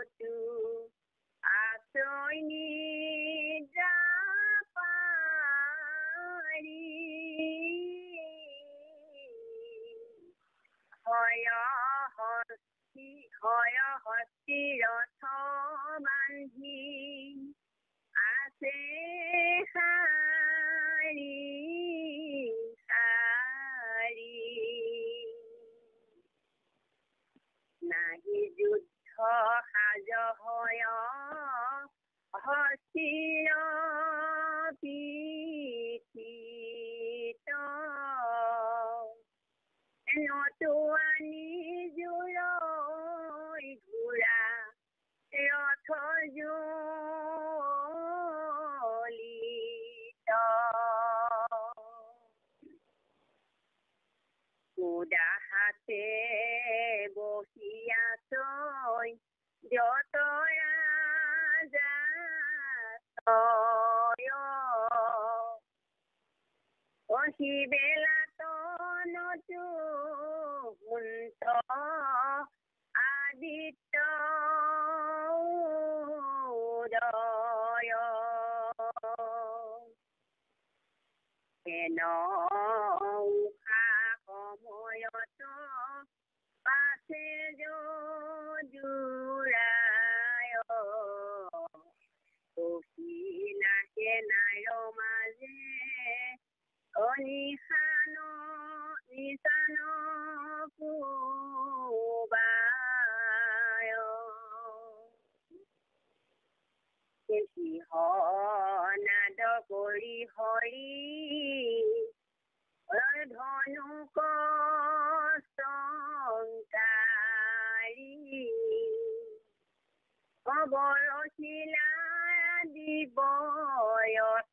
কতো আশ্ৰয় নিদ্ৰা পাৰি হস্তি ৰথ বান্ধি আছে শাৰী শাৰী নাহি যুদ্ধ সাজ হয় হস্তিৰ পিঠিত নতুৱানি জোৰৈ ঘোঁৰা ৰথ জলিত সুদা হাতে বহি আছৈ যতৰা শিবেলাতনতো মুন্ত আদিত্য উদয় হেন উষা সময়ত পাছে যুৰায় কহিলাহে নাৰ মাজে নিশান পুবায় সিংহ নাদ কৰি হৰি ধনুক সংকাৰী অবৰশিলা দিবয়ত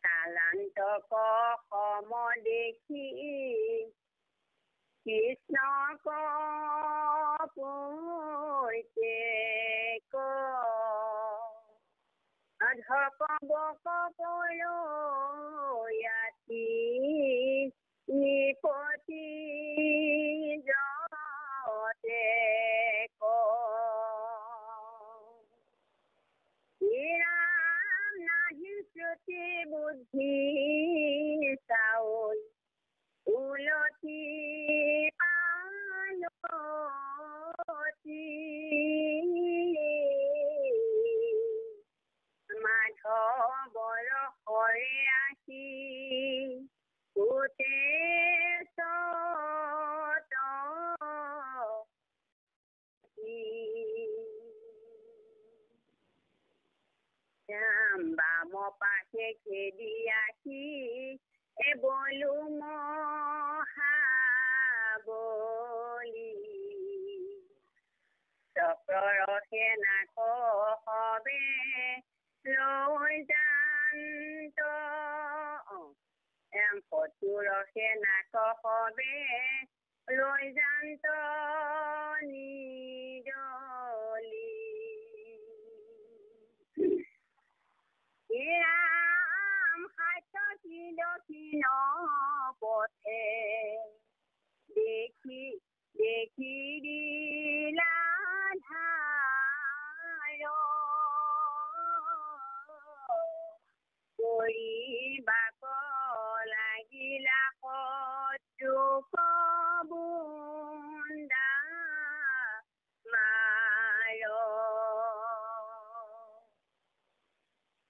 কালান্তক সম দেখি কৃষ্ণক পৈতেক অধক বক পৰয়াতি নিপতি যতেক ৰাম নাহি শ্ৰুতি বুদ্ধি চাউল উলটি পালতি মাধৱৰ হৰে আহি উতে বাম পাশে খেদি আহি বলো মহাবলি চক্ৰৰ নাক হবে লৈ যান্ত কচুৰ নাক হবে লৈ যান্ত নিজলি ৰাম সাতী দক্ষিণ পথে দেখি দিলা ধাৰ কৰিবাক লাগিলা শত্ৰুক বুন্দা মাৰ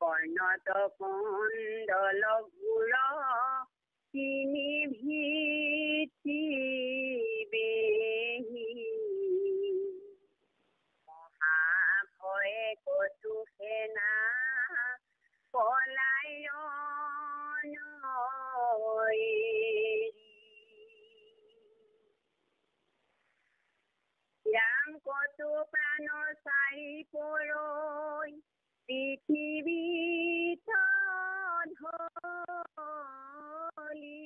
কৰ্ণত কুণ্ডল ঘূৰ তিনি ভিতি বেহি মহাভয়ে কচু সেনা পলায়ন ৰাম কচু প্ৰাণ চাৰি পৰৈ পৃথিৱীত ধলি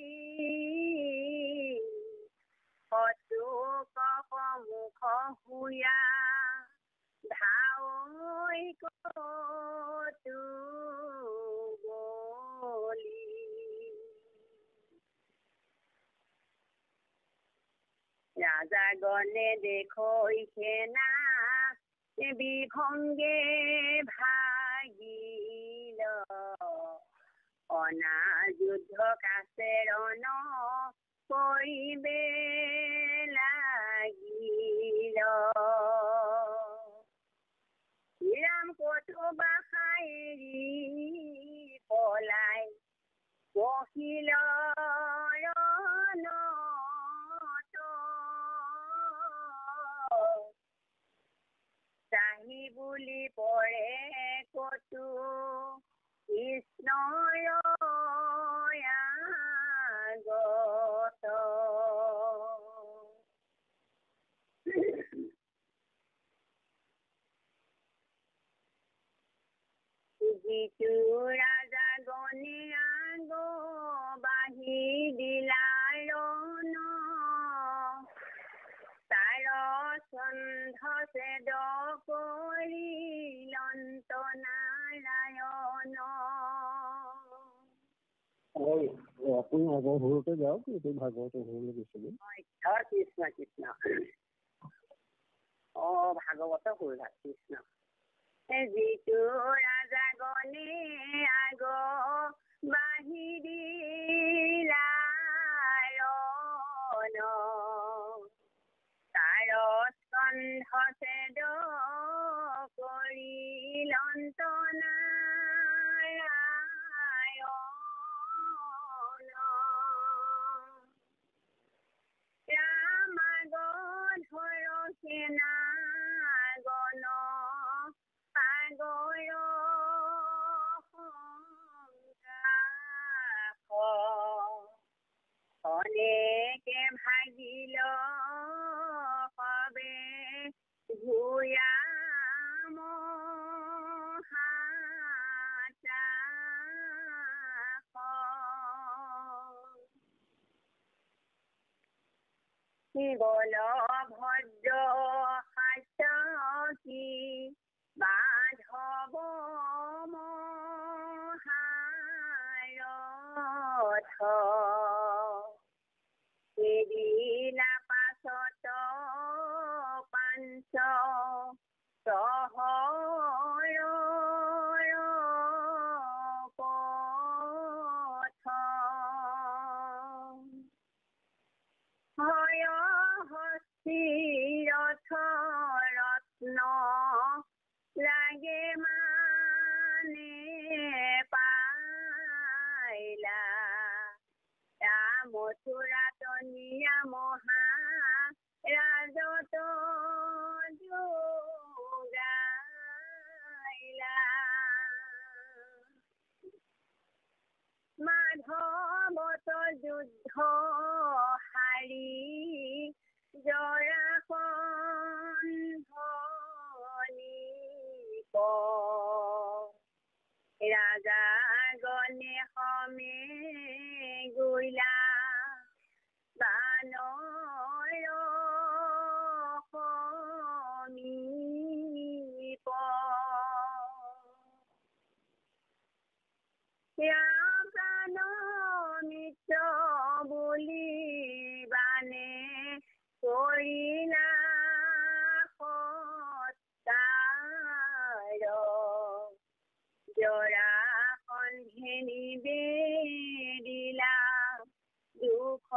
হুয়া ধাৱৈ কতো বলি ৰাজাগণে দেখৈ সেনা বিভংগে ভাগিল অনা যুদ্ধ কাছে ৰণ কৰিবে লাগিল ৰাম কতো বাসাইৰি পলাই বহিল চাহি বুলি পৰে কতো কৃষ্ণৰ আগত যিটো ৰাজাগণে আগ বাঢ়ি দিলা ৰণ তাৰ চন্ধ ছেদ কৰি অন্ত নাৰায়ণ আপুনি আগৰ সৰুতে যাওক এইটো ভাগৱতৰ সৰুলৈ গৈছিলো কৃষ্ণ কৃষ্ণ ভাগৱতৰ সৰু কৃষ্ণ যিটো ৰাজাগণে আগ বাঢ়ি দিলা ৰণ তাৰ স্কন্ধ ছেদ কৰিল অন্ত নাৰায়ণ ৰামাগধৰ সেনা গণ সাগৰ অনেকে ভাগিল সবে ভূয়া বলভদ্ৰ সাত্যকী বাধৱ মহাৰথ এৰিলা পাছত পাঞ্চ প্ৰহৰৰ পথ হয় হস্তিৰথ ৰত্ন লাগে মানে পাইলা মথুৰাতনীয়া মহা ৰাজত যোগাইলা মাধৱত যুদ্ধ হাৰি জৰাসন্ধ নিপ ৰাজাগণে সমে গৈলা বানৰ সমীপ প্ৰাণ মিত্ৰ বুলি বানে কৰিলা সৎকাৰ জৰাসন্ধে নিবেদিলা দুখ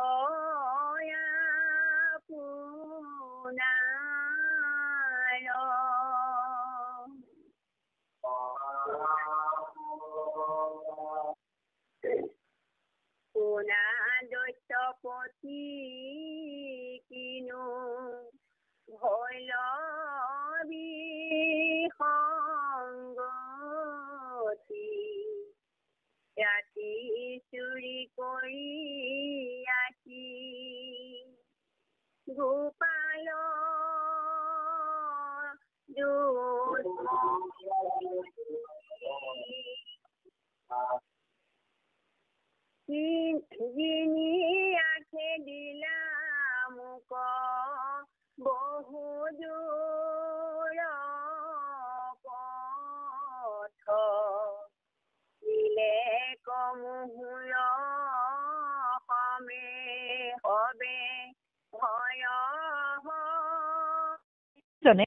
পুনা দৈত্যপতি কিনো ভৈল বিসংগতি ৰাতি চুৰি কৰি আহি গোপাল যিনি আখে দিলা মোক বহু কৃষ্ণনে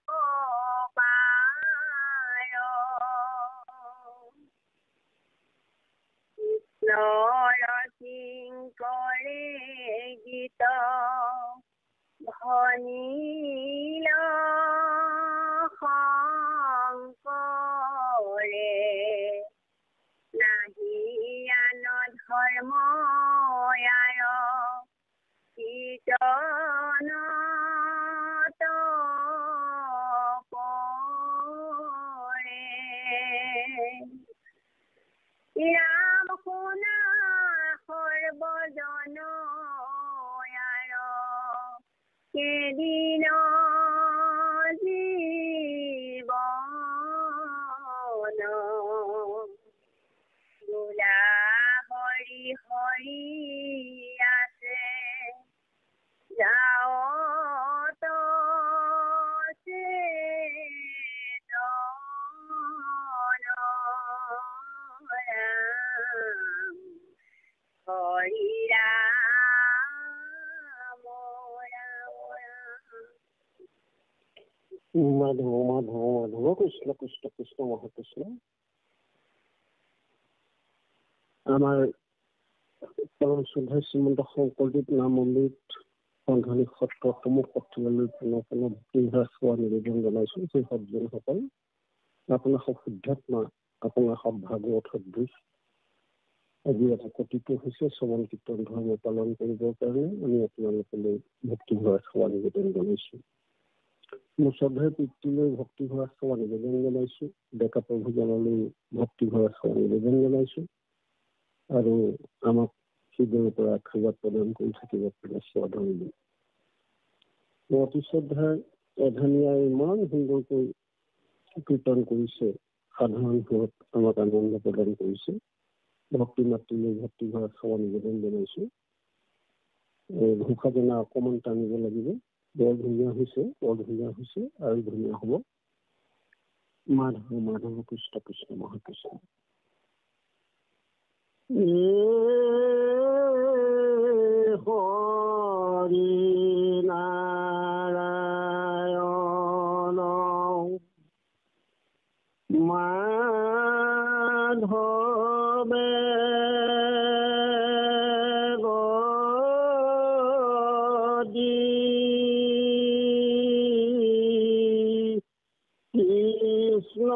কিংকৰে গীত ভনীল শংকৰে নাহিয়ান ধৰ্ম কীৰ্তন ৰাম শুনা সৰ্বজন কেদিন জীৱন বোলা হৰি হৰি আছে যাওঁত হৰি ৰাম মাধৱ মাধৱ মাধৱ কৃষ্ণ কৃষ্ণ কৃষ্ণ মহাকৃষ্ণ। আমাৰ শ্ৰীমন্ত শংকৰদেৱ নাম মন্দিৰত সন্ধানী সত্ৰসমূহ সত্ৰলৈ পুনৰ পুনৰ ভক্তিভাৱ সেৱা নিবেদন জনাইছো। সেই সজ্জনসকল আপোনাৰ সব শুদ্ধাত্মা, আপোনাৰ সব ভাগৱত সদৃশ আজি এটা কথিত হৈছে শ্ৰৱণ কীৰ্তন ধৰ্ম পালন কৰিবৰ কাৰণে আমি আপোনালোকলৈ ভক্তিভাৱ সেৱা নিবেদন জনাইছো। মোৰ শ্ৰদ্ধাৰ পিতৃলৈ ভক্তিভাৱ সেৱা নিবেদন জনাইছো। ডেকা প্ৰভুজনলৈ ভক্তিভাৱ সেৱা নিবেদন জনাইছো আৰু আমাক হৃদয়ৰ পৰা আশীৰ্বাদ প্ৰদান কৰি থাকিব পৰা স্বাধীন। অতি শ্ৰদ্ধাৰ এধানীয়া ইমান সুন্দৰকৈ কীৰ্তন কৰিছে, সাধাৰণ সুৰত আমাক আনন্দ প্ৰদান কৰিছে। ভক্তি মাতৃলৈ ভক্তিভাৱ সেৱা নিবেদন জনাইছো। ঘোষাজনা অকণমান টানিব লাগিব। বৰ ধুনীয়া হৈছে, বৰ ধুনীয়া হৈছে আৰু ধুনীয়া হ'ব। মাধৱ মাধৱ কৃষ্ণ কৃষ্ণ মহাকৃষ্ণ। হৰি নাৰায়ণ মাধৱে কৃষ্ণ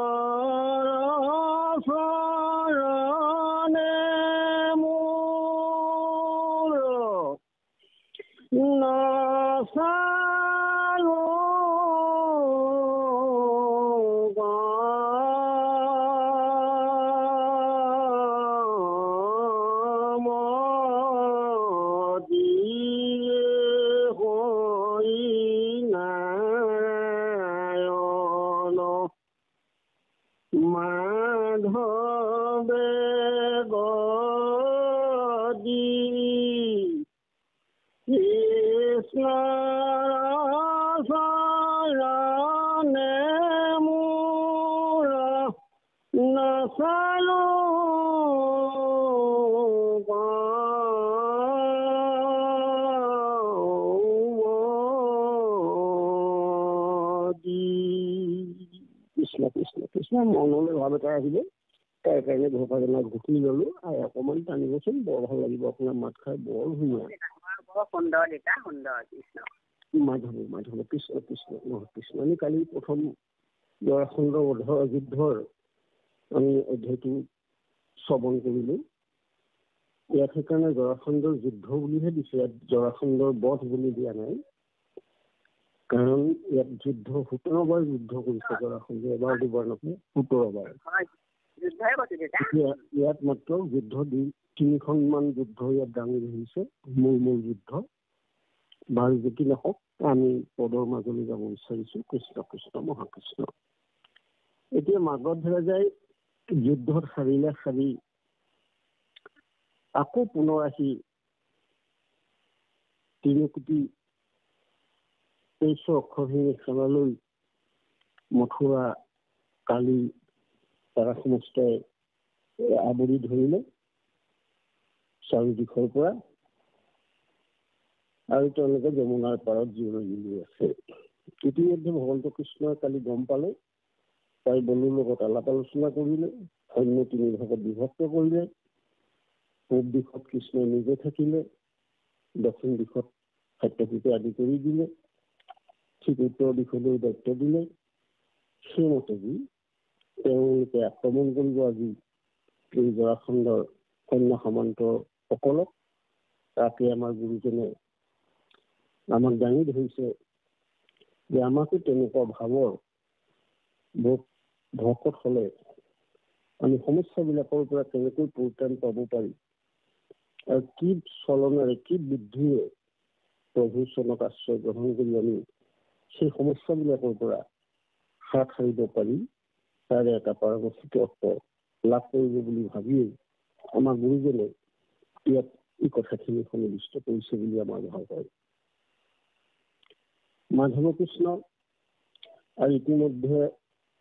মাধৱে গদি কৃষ্ণ শৰণে মোৰ নচালো কৃষ্ণ কৃষ্ণ কৃষ্ণ। মনলৈ ভাৱ এটা আহিলে, তাৰ কাৰণে ঘোষাজনা ঘুটি ললো আৰু অকণমান টানিবচোন, বৰ ভাল লাগিব। আপোনাৰ মাত খাই বৰ ধুনীয়া, সুন্দৰ দেতা, সুন্দৰ কৃষ্ণ। মাধৱ মাধৱ কৃষ্ণ কৃষ্ণ মহাকৃষ্ণ। আমি কালি প্ৰথম জৰাসন্ধ যুদ্ধৰ আমি অধ্যায়টো শ্ৰৱণ কৰিলো। ইয়াত সেইকাৰণে জৰাসন্ধৰ যুদ্ধ বুলিহে দিছে, ইয়াত জৰাসন্ধৰ বধ বুলি দিয়া নাই। কাৰণ ইয়াত যুদ্ধ 17 বাৰ যুদ্ধ কৰিছে জৰাসন্ধ, এবাৰ দুবাৰ নহয়, 17 বাৰ। ইয়াত মাত্ৰ যুদ্ধ 2-3খনমান যুদ্ধ ইয়াত দাঙি ধৰিছে, মূল যুদ্ধ। বাৰু যেতি নহওক, আমি পদৰ মাজলৈ যাব বিচাৰিছো। কৃষ্ণ কৃষ্ণ মহাকৃষ্ণ। এতিয়া মাগধ ৰজাই যুদ্ধত হাৰিলে, হাৰি আকৌ পুনৰ আহি 3 কোটি 23 অক্ষৰহীন সেনালৈ মথুৰা কালি তাৰা সমষ্টাই আৱৰি ধৰিলে চাৰিদিশৰ পৰা, আৰু তেওঁলোকে যমুনাৰ পাৰত জিৰণি লৈ আছে। ইতিমধ্যে ভগৱন্ত কৃষ্ণই কালি গম পালে, তাই বলিৰ লগত আলাপ আলোচনা কৰিলে, সৈন্য 3 ভাগত বিভক্ত কৰিলে। পূব দিশত কৃষ্ণই নিজে থাকিলে, দক্ষিণ দিশত সত্যজিতে আদি কৰি দিলে, ঠিক উত্তৰ দিশলৈ দায়িত্ব দিলে। সেইমতেদি তেওঁলোকে আক্ৰমণ কৰিব আজি এই জৰাসন্ধৰ সৈন্য সামন্তসকলক। তাকে আমাৰ গুৰুজনে আমাক দাঙি ধৰিছে যে আমাকো তেনেকুৱা ভাৱৰ ভকত হলে আমি সমস্যাবিলাকৰ পৰা কেনেকৈ পৰিত্ৰাণ পাব পাৰি আৰু কি চলনেৰে কি বুদ্ধিৰে প্ৰভুৰ চৰণত আশ্ৰয় গ্ৰহণ কৰি আমি সেই সমস্যাবিলাকৰ পৰা হাত সাৰিব পাৰি, তাৰে এটা পাৰদৰ্শিতা লাভ কৰিব বুলি ভাবিয়েই আমাৰ গুৰুজনে ইয়াত এই কথাখিনি সন্নিৱিষ্ট কৰিছে বুলি আমাৰ ভাৱ হয়। মাধৱ কৃষ্ণ আৰু ইতিমধ্যে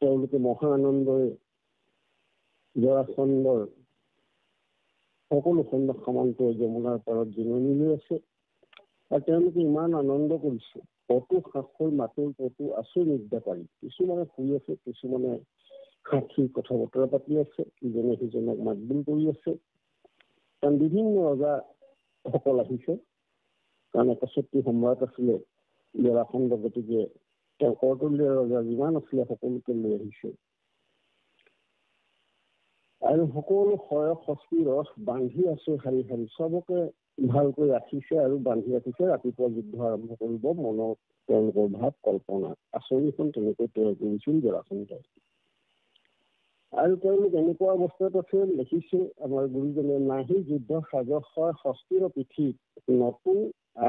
তেওঁলোকে মহা আনন্দৰে জৰাসন্ধৰ সকলো সৈন্য সামন্ত যমুনাৰ পাৰত জিৰণি লৈ আছে আৰু তেওঁলোকে ইমান আনন্দ কৰিছে। কতো সাক্ষৰ মাতৰ কতো আছে নিদ্ৰা পাৰি, কিছুমানে শুই আছে, কিছুমানে সাক্ষী কথা বতৰা পাতি আছে, ইজনে সিজনক মাতবোল কৰি আছে। কাৰণ বিভিন্ন ৰজাসকল আহিছে, কাৰণ 61 সম্ৰাট আছিলে জৰাসন্ধ, গতিকে তেওঁ কৰ্তলীয়া ৰজা যিমান আছিলে সকলোকে লৈ আহিছে আৰু সকলো সৰহ শস্তি ৰস বান্ধি আছে শাৰী শাৰী, চবকে ভালকৈ ৰাখিছে আৰু বান্ধি ৰাখিছে। ৰাতিপুৱা যুদ্ধ আৰম্ভ কৰিব মনত তেওঁলোকৰ ভাৱ কল্পনা আঁচনিখন তেনেকৈ তৈয়াৰ কৰিছিল জৰাসন্ধই। আৰু তেওঁলোক এনেকুৱা অৱস্থাত আছে, লিখিছে আমাৰ গুৰুজনে, নাহি যুদ্ধ সাজস শস্তিৰ পিঠিত নতুন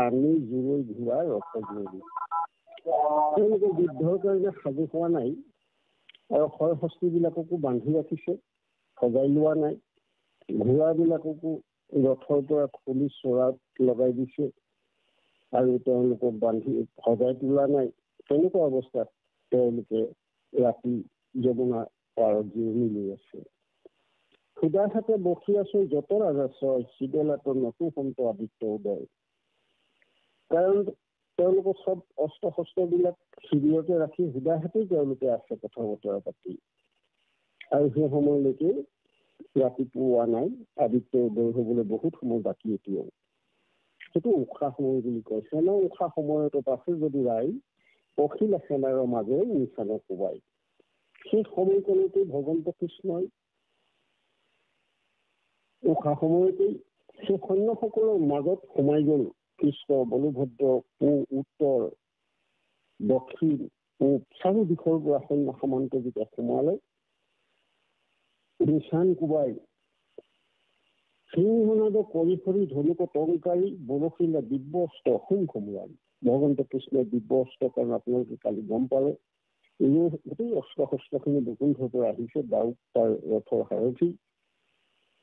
আনি জুৰৈ ঘূৰা ৰথ জুৰি। তেওঁলোকে যুদ্ধৰ কাৰণে সাজু হোৱা নাই আৰু শয় শস্তিবিলাককো বান্ধি ৰাখিছে, সজাই লোৱা নাই। ঘোঁৰাবিলাককো ৰথৰ পৰা খুলি চৰাত লগাই দিছে আৰু তেওঁলোকক বান্ধি সজাই তোলা নাই। তেনেকুৱা অৱস্থাত তেওঁলোকে ৰাতি যমুনাৰ পাৰত জিৰণি লৈ আছে। সুদাৰ হাতে বসি আছে যত ৰাজাশ্বয়, শিৱলাটৰ নতুন সন্ত আদিত্য উদয়। কাৰণ তেওঁলোকৰ চব অস্ত্ৰ শস্ত্ৰবিলাক শিবিৰতে ৰাখি সুদাৰ হাতেই তেওঁলোকে আছে কথা বতৰা পাতি। আৰু সেই সময়লৈকে ৰাতিপুৱা নাই, আদিত্য উদয় হবলৈ বহুত সময় বাকী এতিয়াও। সেইটো উশাহ সময় বুলি কয়। সেনাৰ উশাহ সময়তো আছে যদি ৰাই পখিলা সেনাৰ মাজে নিচানৰ কোবাই। সেই সময়কণতেই ভগৱন্ত কৃষ্ণই উশাহ সময়তেই সেই সৈন্যসকলৰ মাজত সোমাই গল কৃষ্ণ, বলভদ্ৰ, পূব, উত্তৰ, দক্ষিণ, পূব চাৰি দিশৰ পৰা সৈন্য সামন্ত যেতিয়া সোমালে, নিচান কোবাই সিংহনাদ কৰি সৰি ধনুক টংকাৰী বৰশিলা দিব্য অস্ত্ৰ শৃংখ মূৰাই। ভগৱন্ত কৃষ্ণৰ দিব্য অস্ত্ৰ, কাৰণ আপোনালোকে কালি গম পালে এই গোটেই অস্ত্ৰ শস্ত্ৰখিনি বৈকুণ্ঠৰ পৰা আহিছে। দাউদ তাৰ ৰথৰ সাৰথি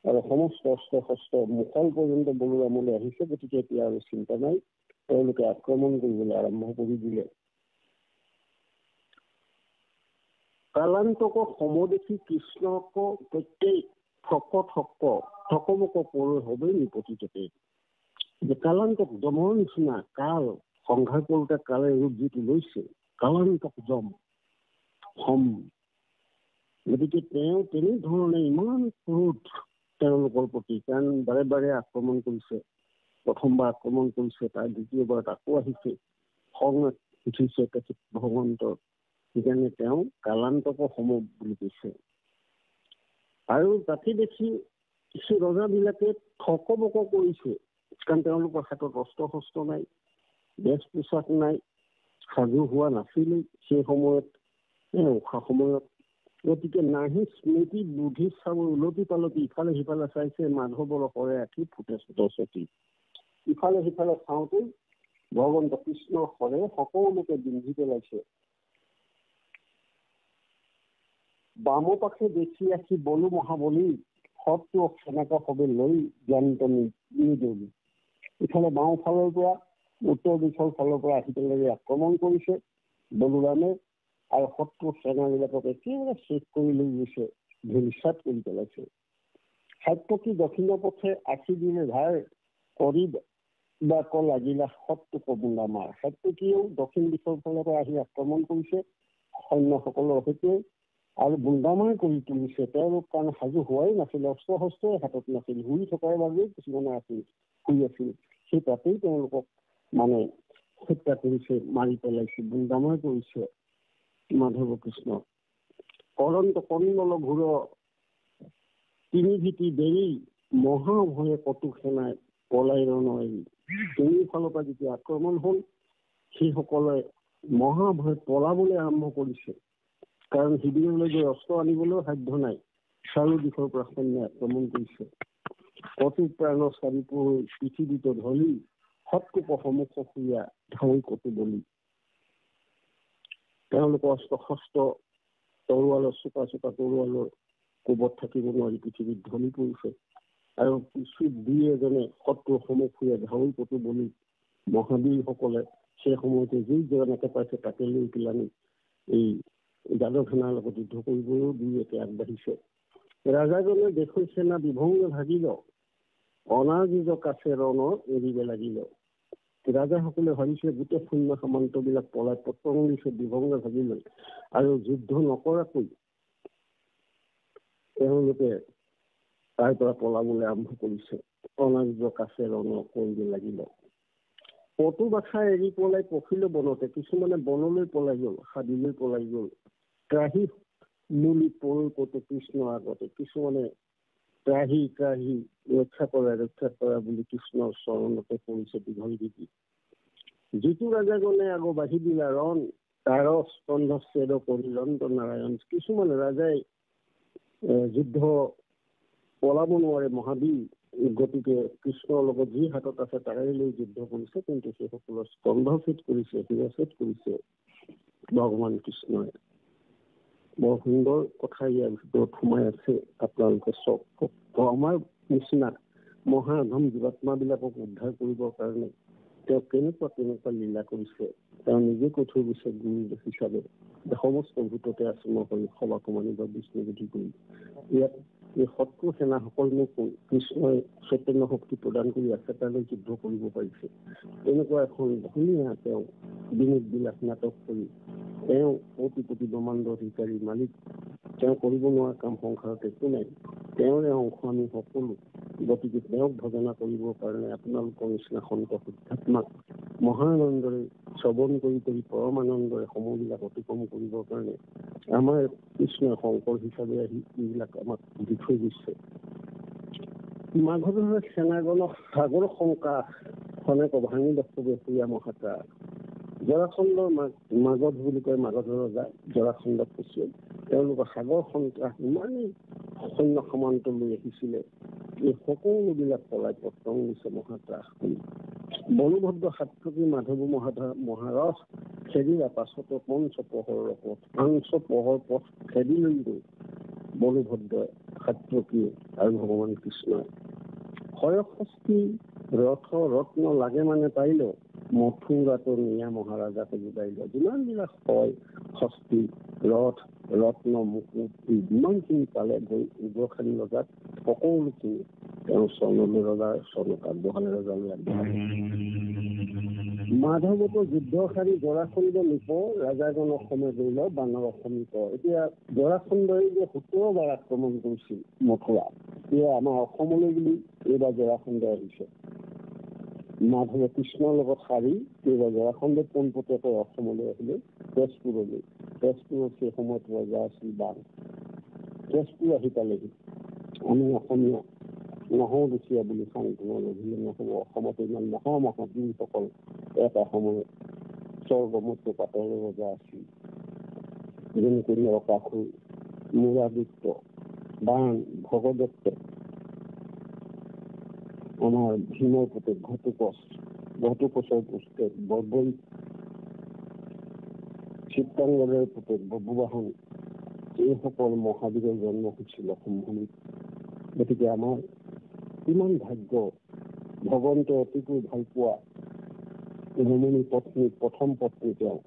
আৰু সমস্ত অস্ত্ৰ শস্ত্ৰ মুখল পৰ্যন্ত বলোৰামলৈ আহিছে। গতিকে এতিয়া আৰু চিন্তা নাই, তেওঁলোকে আক্ৰমণ কৰিবলৈ আৰম্ভ কৰি দিলে। কালান্তক সমদেশী কৃষ্ণক প্ৰত্যেক ঠকমক পৰ হবেই নিপতিততে। যে কালান্তক যমৰ নিচিনা কাল সংঘাৰ কৰোঁতে কালে ৰূপ যিটো লৈছে, কালান্তক যম হম। গতিকে তেওঁ তেনেধৰণে ইমান ক্ৰোধ তেওঁলোকৰ প্ৰতি, কাৰণ বাৰে বাৰে আক্ৰমণ কৰিছে। প্ৰথমবাৰ আক্ৰমণ কৰিছে, তাৰ দ্বিতীয়বাৰত আকৌ আহিছে, খং উঠিছে ভগৱন্তৰ। সেইকাৰণে তেওঁ কালান্তক সম বুলি কৈছে। আৰু তাকে দেখি সেই ৰজাবিলাকে ঠকমক কৰিছে, কাৰণ তেওঁলোকৰ হাতত অস্ত্ৰ শস্ত্ৰ নাই, বেশ পোছাক নাই, সাজু হোৱা নাছিলেই সেই সময়ত, উশাহ সময়ত। গতিকে নাহি স্মৃতি বুদ্ধি চাব উলটি পালটি ইফালে সিফালে চাইছে, মাধৱৰ সৰে আঁকি ফুটে চটি। ইফালে সিফালে চাওঁতেই ভগৱন্ত কৃষ্ণৰ সৰে সকলোকে বিন্ধি পেলাইছে। বাম পাশে দেখি আহি বলো মহাবলী, শত্ৰু সেনেকা সবে লৈ জ্ঞানিত নিদলি। ইফালে বাওঁফালৰ পৰা উত্তৰ দিশৰ ফালৰ পৰা আহি পেলাই আক্ৰমণ কৰিছে বলোৰামে, আৰু শত্ৰু সেনাবিলাকক একেবাৰে শেষ কৰি লৈ গৈছে, ধূলিসাৎ কৰি পেলাইছে। সাত্যকী দক্ষিণ পথে আশী দিনে ধাৰ কৰি বাক লাগিলা সত্তোক বুন্দা মাৰ। সত্তোকীয়েও দক্ষিণ দিশৰ ফালৰ পৰা আহি আক্ৰমণ কৰিছে সৈন্যসকলৰ সৈতে আৰু বুন্দামাৰ কৰি তুলিছে। তেওঁলোক কাৰণ সাজু হোৱাই নাছিল, অস্ত্ৰ শস্ত্ৰই হাতত নাছিল, শুই থকাৰ বাবেই কিছুমানে আছিল, শুই আছিল। সেই তাতেই তেওঁলোকক মানে হত্যা কৰিছে, মাৰি পেলাইছে, বুন্দামাৰ কৰিছে মাধৱ কৃষ্ণ। অনন্ত কন্দল ঘূৰ তিনি ভীতি বেৰি মহাভয়ে কটু সেনাই পলাই ৰণেৰি। তিনিওফালৰ পৰা যেতিয়া আক্ৰমণ হ'ল, সেইসকলে মহাভয় পলাবলৈ আৰম্ভ কৰিছে, কাৰণ শিবিৰলৈ গৈ অস্ত্ৰ আনিবলৈও সাধ্য নাই। চাৰিও দিশৰ পৰা সৈন্যই আক্ৰমণ কৰিছে। কটু প্ৰাণ চাৰিপৰ পৃথিৱীত ঢলি সৎকোপ সন্মুখ সুৰীয়া ধাৱৈ কটু বলি। তেওঁলোকৰ অস্ত্ৰ শস্ত্ৰ তৰোৱালৰ চোকা চোকা তৰোৱালৰ কোবত থাকিব নোৱাৰি পৃথিৱীত ঢলি পৰিছে। আৰু কিছু দুই এজনে শত্ৰুৰ সন্মুখীয়া ধাৱৈ কটু বলি মহাবীৰসকলে সেই সময়তে যি জনকে পাইছে তাকে লৈ পেলানি এই যাদৱ সেনাৰ লগত যুদ্ধ কৰিবলৈও দুই একে আগবাঢ়িছে। ৰাজাজনে দেশৰ সেনা বিভংগ ভাগিল, অনাৰ্জিত কাছে ৰণ এৰিব লাগিল। ৰাজাসকলে ভাবিছে গোটেই সৈন্য সামন্তবিলাক পলাই পত্ৰং দিছে, বিভংগ ভাগিলে আৰু যুদ্ধ নকৰাকৈ তেওঁলোকে তাৰ পৰা পলাবলৈ আৰম্ভ কৰিছে। অনাৰ্জিত কাছে ৰণ কৰিব লাগিল। কটু বাখা এৰি পলাই পখিলে বনতে, কিছুমানে বনলৈ পলাই গ'ল, হাবিলৈ পলাই গ'ল। ত্ৰাহি মূলি পৰি কটু কৃষ্ণ আগতে, কিছুমানে ত্ৰাহি ত্ৰাহি ৰক্ষা কৰা বুলি কৃষ্ণৰ চৰণতে পৰিছে দীঘল দিদি। যিটো ৰাজাজনে আগো বাঢ়ি দিলা ৰণ, তাৰ স্কন্ধ ছেদ কৰি লন্ত নাৰায়ণ। কিছুমান ৰাজাই যুদ্ধ পলাব নোৱাৰে মহাবীৰ, গতিকে কৃষ্ণৰ লগত যি হাতত আছে তাৰে লৈ যুদ্ধ কৰিছে, কিন্তু সেইসকলৰ স্তম্ভচ্ছেদ কৰিছে, শিৰচ্ছেদ কৰিছে ভগৱান কৃষ্ণই। বৰ সুন্দৰ কথা ইয়াৰ ভিতৰত সোমাই আছে, আপোনালোকে চক। আমাৰ নিচিনা মহাধম জীৱাত্মাবিলাকক উদ্ধাৰ কৰিবৰ কাৰণে তেওঁ কেনেকুৱা লীলা কৰিছে, তেওঁ নিজে কৈ থৈ গৈছে গুৰু হিচাপে, সমস্ত ভূততে আছে মই সভা কমানি বা বিষ্ণুবুদ্ধি কৰি। ইয়াত এই শত্ৰু সেনাসকলনো কৃষ্ণই চৈতন্য শক্তি প্ৰদান কৰি আছে তালৈ যুদ্ধ কৰিব পাৰিছে। এনেকুৱা এখন ধুনীয়া তেওঁ বিনোদ বিলাস নাটক কৰি তেওঁ কোটি কোটি ব্ৰহ্মাণ্ডৰ অধিকাৰী মালিক, তেওঁ কৰিব নোৱাৰা কাম সংসাৰত একো নাই, তেওঁৰে অংশ আমি সকলো। গতিকে তেওঁক ভজনা কৰিবৰ কাৰণে আপোনালোকৰ নিচিনা সন্ত শুদ্ধাত্মাক মহানন্দৰে শ্ৰৱণ কৰি পৰমানন্দৰে সময়বিলাক অতিক্ৰম কৰিবৰ কাৰণে আমাৰ কৃষ্ণই শংকৰ হিচাপে আহি এইবিলাক আমাক দি থৈ গৈছে। মাধৱৰ সেনাগণক সাগৰ শংকা খনেক ভাঙি দেখবে সুয়া মহাতা। জৰাখণ্ডৰ মাগধ বুলি কয়, মাগধৰ ৰজা জৰাখণ্ডক কৈছিল। তেওঁলোকৰ সাগৰ সন্ত্ৰাস ইমানেই সৈন্য সামন্ত লৈ আহিছিলে, এই সকলোবিলাক পলাই পত্ৰং দিছে মহাত্ৰাস কৰি। বলভদ্ৰ সাত্ৰকী মাধৱ মহাৰথ খেদিলা পাছতো পঞ্চ পহৰৰ পথ, পাঞ্চ পহৰ পথ খেদি লৈ গৈ বলভদ্ৰ সাত্ৰকীয়ে আৰু ভগৱান কৃষ্ণই। হয়ষষ্ঠী ৰথ ৰত্ন লাগে মানে পাৰিল, মথুৰাটো নিয়া মহাৰাজাকে যোগাইল। যিমানবিলাক হয় ষষ্ঠী ৰথ ৰত্ন মুকুট যিমানখিনি পালে গৈ উগ্ৰখানি ৰজাক সকলোখিনি তেওঁ চৰণলৈ ৰজাৰ চৰণত আগবঢ়ালে, ৰজালৈ আগবঢ়ালে। মাধৱতো যুদ্ধশাৰী জৰাখণ্ড নিপ, ৰাজাজন অসমে গৈ লয় বানৰ অসমীপ। এতিয়া জৰাখণ্ডই যে 17 বাৰ আক্ৰমণ কৰিছিল মথুৰা, এয়া আমাৰ অসমলৈ বুলি এইবাৰ জৰাখণ্ড আহিছে। মাধৱে কৃষ্ণৰ লগত সাৰি এইবাৰ জৰাখণ্ড পোনপটীয়াকৈ অসমলৈ আহিলে, তেজপুৰলৈ। তেজপুৰত সেই সময়ত ৰজা আছিল বান। তেজপুৰ আহি পালেহি। আমি অসমীয়া নহওঁ দুখীয়া বুলি সান্তনা লভিলে নহ'ব। অসমত ইমান মহাবীৰসকল এটা সময়ত স্বৰ্গমুক্ত পাতৰ ৰজা আছিল, যেনেকৈ নৰকাসুৰ, মূৰাদিত্য, বান, ভগদত্ত, আমাৰ ভীমৰ পুতেক ঘটুকচৰ পুতেক বৰ্বৰী, চিত্ৰাংগদেৰ পুতেক ববুবাহন, এইসকল মহাবীৰৰ জন্ম হৈছিল অসম ভূমিত। গতিকে আমাৰ কিমান ভাগ্য, ভগৱন্তই অতিকৈ ভাল পোৱা ৰমণী পত্নী, প্ৰথম পত্নী তেওঁ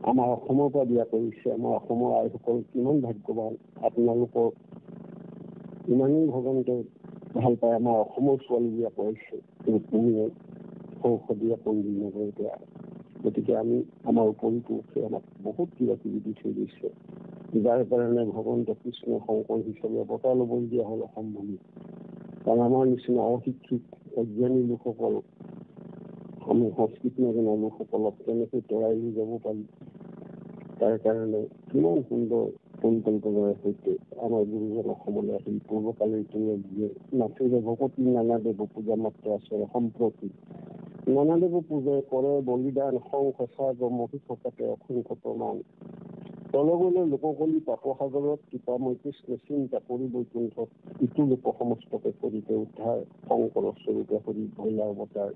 আমাৰ অসমৰ পৰা বিয়া কৰিছে। আমাৰ অসমৰ আইসকল কিমান ভাগ্যৱান, আপোনালোকৰ ইমানেই ভগৱন্তই ভাল পায় আমাৰ অসমৰ ছোৱালী বিয়া কৰিছে। ঔষধীয়া পঞ্জী নগৰ পৰা। গতিকে আমি আমাৰ উপৰিপুৰুষে আমাক বহুত কিবা কিবি দি থৈ গৈছে, যাৰ কাৰণে ভগৱন্ত কৃষ্ণ শংকৰ হিচাপে অৱতাৰ ল'বলগীয়া হ'ল অসম্ভৱী। কাৰণ আমাৰ নিচিনা অশিক্ষিত অজ্ঞানী লোকসকল, আমি সংস্কৃত নজনা লোকসকলক কেনেকৈ তৰাই লৈ যাব পাৰি, তাৰ কাৰণে কিমান সুন্দৰ পৰিকল্পনাৰ সৈতে আমাৰ গুৰুজন অসমলৈ আহি পূৰ্বকালে দিয়ে নাচিলে ভকতি নানাদেৱ পূজা মাত্ৰ আছে সম্প্ৰতি। নানাদেৱ পূজাই কৰে বলিদান শংখ চাগ মহি থকাতে অসংখ্য প্ৰমাণ। তলবলৈ লোককলি পাপসাগৰত কৃপাময় কৃষ্ণ চিন্তা কৰি বৈকুণ্ঠত ইটো লোক সমস্তকে কৰিতে উদ্ধাৰ শংকৰ স্বৰূপে হৰি ভৈলা অৱতাৰ।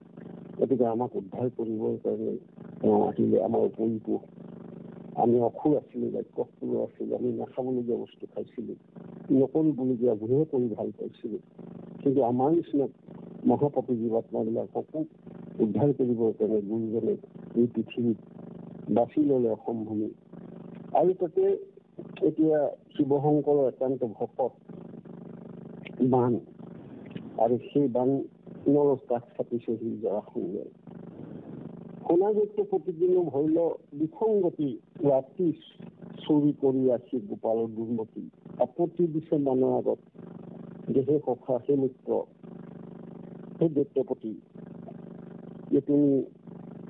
গতিকে আমাক উদ্ধাৰ কৰিবৰ কাৰণে তেওঁ আহিলে আমাৰ উপৰিপুৰুষ। আমি অসুৰ আছিলো, ৰাক্ষসুৰ আছিলো, আমি নাখাবলগীয়া বস্তু খাইছিলো, নকৰিবলগীয়া বোৰহে কৰি ভাল পাইছিলো। কিন্তু আমাৰ নিচিনা মহাপাপী জীৱাত্মাবিলাককো উদ্ধাৰ কৰিবৰ কাৰণে গুৰুজনে এই পৃথিৱীত বাছি ল'লে অসম্ভৱী। আৰু তাতে এতিয়া শিৱশংকৰৰ একান্ত ভকত বান, আৰু সেই বানৰ কাষ চাপিছেহি জৰাসন্ধই। সোণাযুক্ত প্ৰতিদিনে ভৈল বিসংগতি, ৰাতি চুৰি কৰি ৰাখি গোপালৰ দুৰ্মতি। আপত্তি দিছে বানৰ আগত যে সেই সখা, সেই মিত্ৰ, সেই দৈত্যপতি, তুমি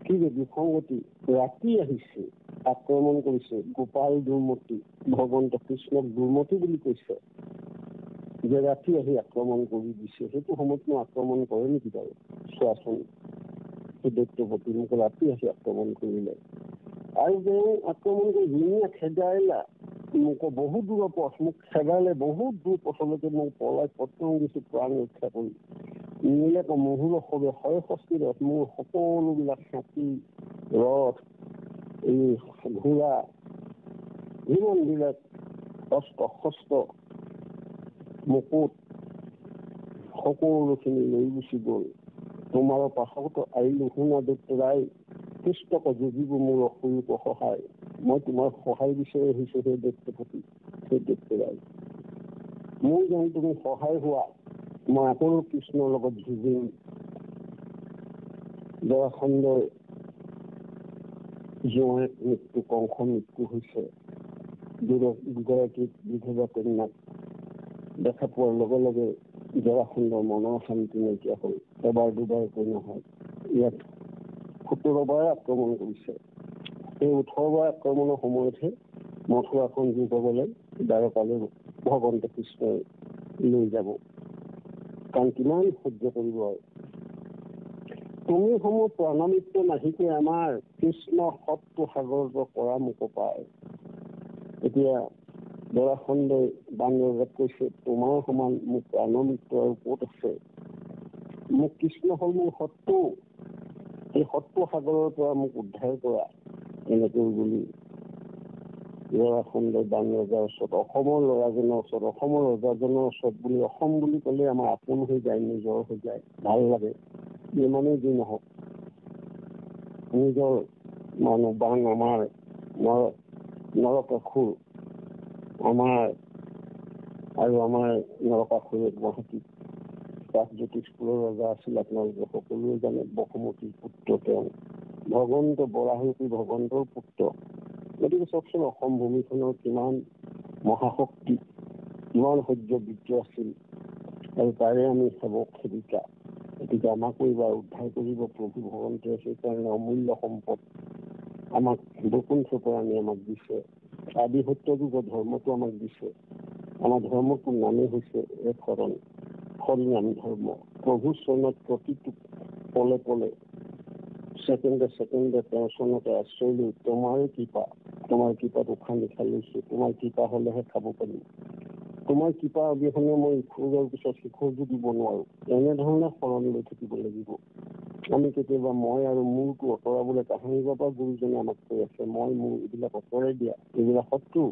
কি যে বিসংগতি, ৰাতি আহিছে আক্ৰমণ কৰিছে। গোপাল দুৰ্মতি, ভগৱন্ত কৃষ্ণক দুৰ্মতি বুলি কৈছে যে ৰাতি আহি আক্ৰমণ কৰি দিছে। সেইটো সময়তনো আক্ৰমণ কৰে নেকি বাৰু? চোৱাচোন, সেই দৈত্যপতি মোক ৰাতি আহি আক্ৰমণ কৰিলে, আৰু তেওঁ আক্ৰমণ কৰি ধুনীয়া খেদাইলা মোক বহুত দূৰৰ পথ, মোক খেদালে বহুত দূৰ পথলৈকে মোক পলাই পত্ৰ দিছো প্ৰাণ ৰক্ষা কৰি। নিলে মহুৰ সবে ৬৬ ৰথ, মোৰ সকলোবিলাক হাতী, ৰথ, এই ঘোঁৰা, যিমানবিলাক অস্ত্ৰ শস্ত্ৰ মুকুট সকলোখিনি লৈ গুচি গ'ল। তোমাৰ পাছত আহিলো শুনা দৈত্যৰাই, কৃষ্টক যুগিব মোৰ অসুৰূপ সহায়। মই তোমাৰ সহায় বিচাৰি আহিছো সেই দৈত্যপতি, সেই দৈত্যৰাই। মোৰ যেন তুমি সহায় হোৱা, মই আকৌ কৃষ্ণৰ লগত যুঁজিম। জৰাসন্ধৰ জোঁৱায়েক মৃত্যু, কংস মৃত্যু হৈছে। দুগৰাকী বিধৱা কন্যাক দেখা পোৱাৰ লগে লগে জৰাসন্ধৰ মনৰ শান্তি নাইকিয়া হ'ল। এবাৰ দুবাৰকৈ নহয়, ইয়াত ১৭ বাৰ আক্ৰমণ কৰিছে। এই ১৮ বাৰ আক্ৰমণৰ সময়তহে মথুৰাখন যুঁজাবলৈ দ্বাৰকালৈ ভগৱন্ত কৃষ্ণই লৈ যাব। কাৰণ কিমান সহ্য কৰিব আৰু। তুমি সমূহ প্ৰাণমিত্ৰ নাহিকে আমাৰ কৃষ্ণ সত্য সাগৰত কৰা মোক পায়। এতিয়া জৰাসন্ধই বানৰজাক কৈছে, তোমাৰ সমান মোক প্ৰাণমিত্ৰ আৰু ক'ত আছে? মোক কৃষ্ণ হ'ল মোৰ শত্ৰু, এই সত্য সাগৰৰ পৰা মোক উদ্ধাৰ কৰা। এনেকৈ বুলি জৰাসন্ধই বানৰজাৰ ওচৰত, অসমৰ ল'ৰাজনৰ ওচৰত, অসমৰ ৰজাজনৰ ওচৰত বুলি, অসম বুলি ক'লে আমাৰ আপোন হৈ যায়, নিজৰ হৈ যায়, ভাল লাগে। যিমানেই যি নহওক, নিজৰ মানুহ বান আমাৰ নৰকাসুৰ, আমাৰ আৰু আমাৰ নৰকাসুৰে গুৱাহাটীত প্ৰাগজ্যোতিষপুৰৰ ৰজা আছিল, আপোনালোকে সকলোৱে জানে। বসুমতীৰ পুত্ৰ তেওঁ, ভগৱন্ত বৰাহৰূপী ভগৱন্তৰ পুত্ৰ। গতিকে চাওকচোন অসম ভূমিখনৰ কিমান মহাশক্তি, কিমান সহ্য বীৰ্য আছিল, আৰু তাৰে আমি সেৱক সেৱিকা। গতিকে আমাকো এইবাৰ উদ্ধাৰ কৰিব প্ৰভু ভগৱন্তই। সেইকাৰণে অমূল্য সম্পদ আমাক বৈকুণ্ঠৰ পৰা আনি আমাক দিছে। আদি সত্য যুগৰ ধৰ্মটো আমাক দিছে। আমাৰ ধৰ্মটোৰ নামেই হৈছে এক শৰণ, হৰিনাম ধৰ্ম। প্ৰভুৰ চৰণত প্ৰতিটো পলে পলে, ছেকেণ্ডে ছেকেণ্ডে তেওঁৰ চৰণতে আশ্ৰয় লৈ, তোমাৰে কৃপা, তোমাৰ কৃপাত উশাহ নিশাহ লৈছো, তোমাৰ কৃপা হলেহে খাব পাৰিম, তোমাৰ কৃপা অবিহনে মই ইখোজৰ পিছত সিখোজ দিব নোৱাৰো। এনেধৰণে শৰণ লৈ থাকিব লাগিব। আমি কেতিয়াবা মই আৰু মোৰটো অঁতৰাবলৈ কাহিনী বাবা গুৰুজনে আমাক কৈ আছে, মই মোৰ এইবিলাক অঁতৰাই দিয়া, এইবিলাক শত্ৰু।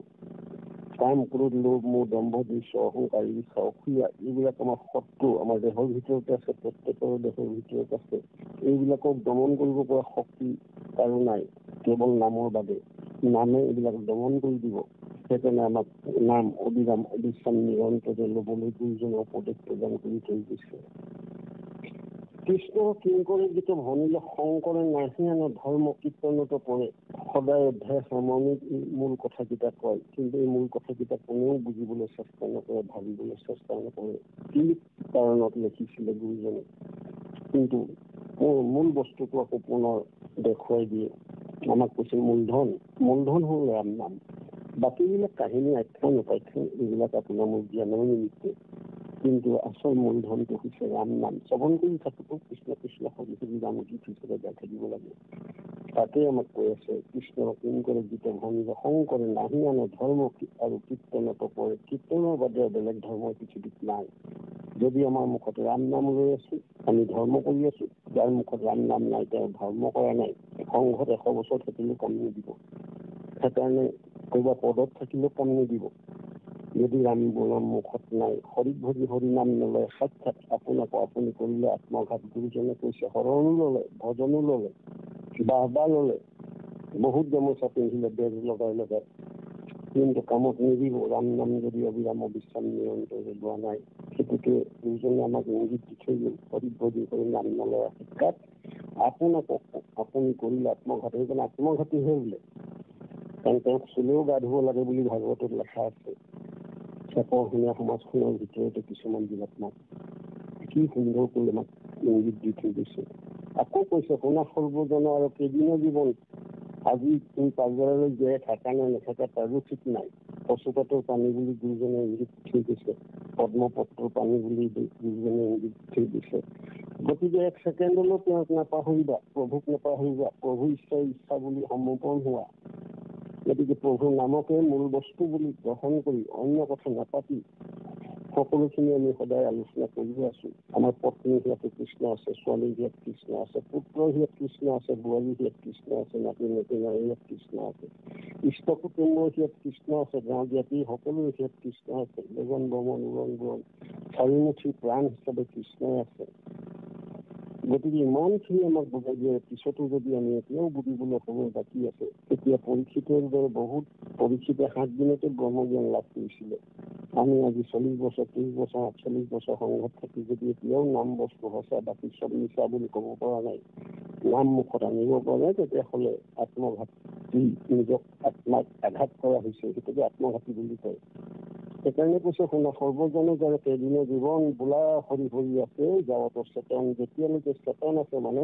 কাম, ক্ৰোধ, লোভ, মোহ, দম্ভ, দৃশ্য, অহংকাৰ, ঈৰ্ষা, অসূয়া, এইবিলাক আমাৰ শত্ৰু। আমাৰ দেহৰ ভিতৰতে আছে, প্ৰত্যেকৰ দেহৰ ভিতৰত আছে। এইবিলাকক দমন কৰিব পৰা শক্তি কাৰো নাই, কেৱল নামৰ বাদে। নামে এইবিলাক দমন কৰি দিব। সেইকাৰণে আমাক নাম অবিৰাম অবিশ্ৰাম নিৰন্তৰে ল'বলৈ গুৰুজনে উপদেশ প্ৰদান কৰি থৈ গৈছে। কৃষ্ণ কিংকৰে গীত ভনিলে শংকৰে নাহিয়ান ধৰ্ম কীৰ্তনতো পৰে। সদায় অধ্যায় সামৰণিত মূল কথাকেইটা কয়, কিন্তু এই মূল কথাকেইটা কোনেও বুজিবলৈ চেষ্টা নকৰে, ভাবিবলৈ চেষ্টা নকৰে। কি কাৰণত লিখিছিলে গুৰুজনে, কিন্তু মূল বস্তুটো আকৌ পুনৰ দেখুৱাই দিয়ে। আমাক কৈছিল মূলধন হ'ল ৰাম নাম। বাকীবিলাক কাহিনী আখ্যান উপাখ্যান এইবিলাক আপোনাৰ মোৰ জ্ঞানৰ নিমিত্তে, কিন্তু আচল মূলধনটো হৈছে ৰাম নাম। শ্ৰৱণ কৰি থাকোঁতে কৃষ্ণ কৃষ্ণ হৰি হৰি ৰাম গীত হিচাপে গাই থাকিব লাগে। তাতে আমাক কৈ আছে কৃষ্ণ কিংকৰে গীত ভনিলে শংকৰে নাহিয়ান ধৰ্ম আৰু কীৰ্তনতো পৰে। কীৰ্তনৰ বাদে বেলেগ ধৰ্ম পৃথিৱীত নাই। যদি আমাৰ মুখত ৰাম নাম লৈ আছো, আমি ধৰ্ম কৰি আছো। যাৰ মুখত ৰাম নাম নাই তেওঁ ধৰ্ম কৰা নাই। সংঘত 100 বছৰ থাকিলেও কাম নিদিব, সেইকাৰণে ক'ৰবাত পদত থাকিলেও কাম নিদিব। যদি ৰাম নাম মুখত নাই, হৰি ভৰি হৰি নাম নলয়, সাক্ষাৎ আপোনাকো আপুনি কৰিলে আত্মঘাত। গুৰুজনে কৈছে হৰণো ললে, ভজনো ললে, বাহবা ললে, বহুত গামোচা পিন্ধিলে বেজ লগাই, কিন্তু কামত নিদিব। ৰাম নাম যদি অবিৰাম অবিশ্ৰাম নিৰন্তৰে লোৱা নাই, সেইটোকে গুৰুজনে আমাক ইংগিত দি থৈ গ'ল। হৰি ভৰি হৰি নাম নলয়, সাক্ষাৎ আপোনাকো আপুনি কৰিলে আত্মঘাত। সেইকাৰণে আত্মঘাতীহে বোলে, কাৰণ তেওঁক চুলেও গা ধুব লাগে বুলি ভাগৱতত লেখা আছে। চেপৰখনীয়া সমাজখনৰ ভিতৰতে কিছুমান জীৱাত্মাক কি সুন্দৰ কৰি আমাক ইংগিত দি থৈ গৈছে। আকৌ কৈছে শুনা সৰ্বজন আৰু কেইদিনৰ জীৱন, আজি তুমি পাছবেলালৈ জীয়াই থাকা নে নাথাকা তাৰো ঠিক নাই। কচুপাতৰ পানী বুলি গুৰুজনে ইংগিত থৈ গৈছে, পদ্মপত্ৰৰ পানী বুলি গুৰুজনে ইংগিত থৈ গৈছে। গতিকে 1 ছেকেণ্ডলৈ তেওঁক নাপাহৰিবা, প্ৰভুক নাপাহৰিবা। প্ৰভু ইচ্ছা বুলি সমৰ্পণ হোৱা। গতিকে প্ৰভুৰ নামকে মূল বস্তু বুলি গ্ৰহণ কৰি অন্য কথা নাপাতি সকলোখিনি আমি সদায় আলোচনা কৰি আছো। আমাৰ পত্নীৰ হিয়াতে কৃষ্ণ আছে, ছোৱালীৰ হিয়াত কৃষ্ণ আছে, পুত্ৰৰ হিয়াত কৃষ্ণ আছে, বোৱাৰীৰ হিয়াত কৃষ্ণ আছে, নাতি নাতিনীৰ হিয়াত কৃষ্ণ আছে, ইষ্ট কুটুম্বৰ হিয়াত কৃষ্ণ আছে, গাঁও জ্ঞাতি সকলোৰে হিয়াত কৃষ্ণ আছে। এজন বমন উৰণ বুৰণ চাৰিমুঠি প্ৰাণ হিচাপে কৃষ্ণই আছে। গতিকে ইমানখিনি আমাক বুজাই দিয়ে পিছতো যদি আমি এতিয়াও বুজিবলৈ সময় বাকী আছে, তেতিয়া পৰীক্ষিতৰ দৰে বহুত পৰীক্ষিতে 7 দিনতে ব্ৰহ্মজ্ঞান লাভ কৰিছিলে। আমি আজি 40 বছৰ 30 বছৰ 48 বছৰ সংঘত থাকি যদি এতিয়াও নাম বস্তু সঁচা বাকী চব মিছা বুলি ক'ব পৰা নাই, নাম মুখত আনিব পৰা নাই, তেতিয়াহ'লে আত্মঘাত নিজক আত্মাক আঘাত কৰা হৈছে, সেইটোকে আত্মঘাতী বুলি কয়। সেইকাৰণে কৈছে শুনা সৰ্বজনে যাৰে কেইদিনৰ জীৱন বোলা হৰি হৰি আছে যাৱতৰ চেতন। যেতিয়ালৈকে চেতন আছে মানে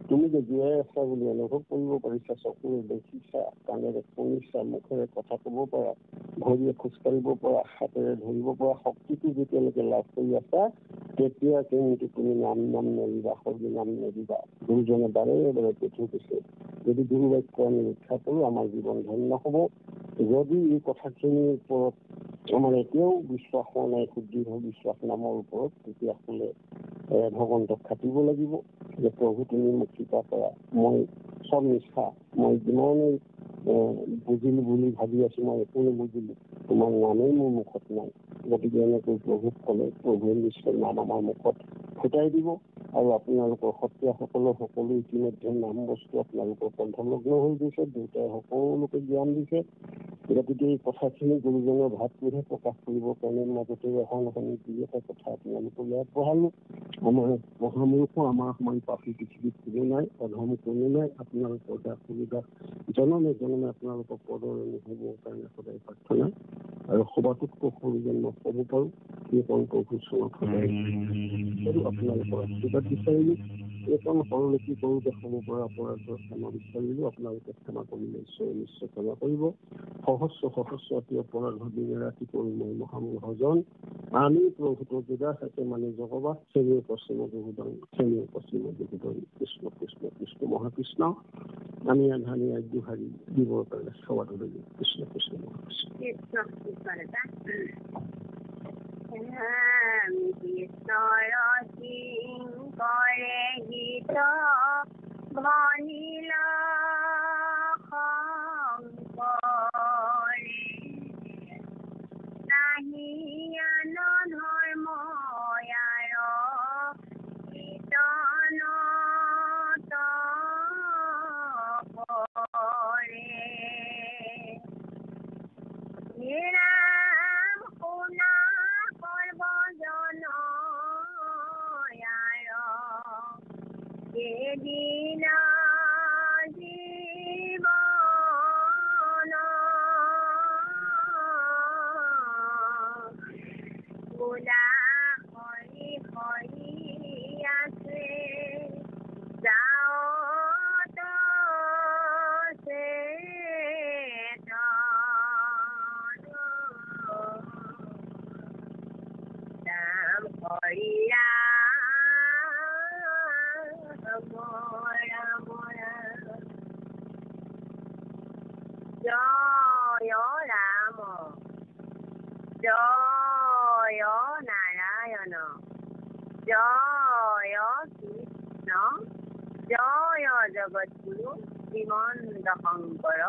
তুমি যে জীয়াই আছা বুলি অনুভৱ কৰিব পাৰিছা, চকুৰে দেখিছা, কাণেৰে শুনিছা, মুখেৰে কথা ক'ব পাৰা, ভৰিয়ে খোজকাঢ়িব পৰা, হাতেৰে ধৰিব পৰা শক্তিটো যেতিয়ালৈকে লাভ কৰি আছা, তেতিয়া কিন্তু তুমি নাম নেৰিবা, হৰি নাম নেৰিবা। গুৰুজনে বাৰে বাৰে কৈ কৈছে যদি গুৰু বাক্য আমি ৰক্ষা কৰোঁ আমাৰ জীৱন ধন্য হ'ব। যদি এই কথাখিনিৰ ওপৰত আমাৰ এতিয়াও বিশ্বাস হোৱা নাই, সুদৃঢ় বিশ্বাস নামৰ ওপৰত, তেতিয়াহ'লে ভগৱন্তক খাটিব লাগিব যে প্ৰভু তুমি মোক কৃপা কৰা, মই চব মিছা, মই যিমানেই বুজিলো বুলি ভাবি আছো মই একো নুবুজিলো, তোমাৰ নামেই মোৰ মুখত নাই। গতিকে এনেকৈ প্ৰভুক ক'লে প্ৰভুৱে নিশ্চয় নাম আমাৰ মুখত ফুটাই দিব। আৰু আপোনালোকৰ সত্ৰীয়াসকলৰ সকলো ইতিমধ্যে নাম বস্তু আপোনালোকৰ কণ্ঠলগ্ন হৈ গৈছে, দেউতাই সকলোকে জ্ঞান দিছে। গতিকে এই কথাখিনি গুৰুজনৰ ভাৱটোহে প্ৰকাশ কৰিবৰ কাৰণে মাজতে এখন দুই এটা কথা আপোনালোকলৈ আগবঢ়ালো। আমাৰ মহামূৰ্খ আমাৰ সমান পাপী পৃথিৱীত কোনো নাই, অধম কোনো নাই। আপোনালোকৰ সুবিধা জনমে জনমে আপোনালোকৰ পদৰ অনুভৱৰ কাৰণে সদায় প্ৰাৰ্থনা, আৰু সবাতোতকৈ সৰু যেন মই ক'ব পাৰোঁ সেই প্ৰভুৰ চৰণত সদায় আপোনালোকৰ আশীৰ্বাদ বিচাৰিলোঁ। এইকণ সৰলকি কৰোঁতে হ'ব পৰা অপৰাধৰ ক্ষমা বিচাৰিলোঁ। আপোনালোকে ক্ষমা কৰিলে ঈশ্বৰে নিশ্চয় ক্ষমা কৰিব। সহস্ৰ অতি অপৰাধ দিনে ৰাতি কৰোঁ মই মহামূৰ্খজন। আমি প্ৰভুতো যোগা থাকে মানে জগবাস শ্ৰেণীৰ পশ্চিম বহুদন, শ্ৰেণীৰ পশ্চিম বহুদন। কৃষ্ণ কৃষ্ণ কৃষ্ণ মহাকৃষ্ণ। আমি আধানি আজ্ঞাহাৰী দিবৰ কাৰণে সেৱা ধৰিলোঁ। কৃষ্ণ কৃষ্ণ মহাকৃষ্ণ। কৰে গীত ভনিল শংকৰে নাহিয়ান ধৰ্ম ইয়াৰ কীৰ্তনত পৰে। ৰাম শুনা সৰ্বজন ইয়াৰ এদিন জীৱন গোলা হৰি হৰি আছে যাওঁত নাম হৰি ৰাম ৰাম জয় ৰাম জয় নাৰায়ণ জয় কৃষ্ণ জয় জগদ্গুৰু শ্ৰীমন্ত শংকৰ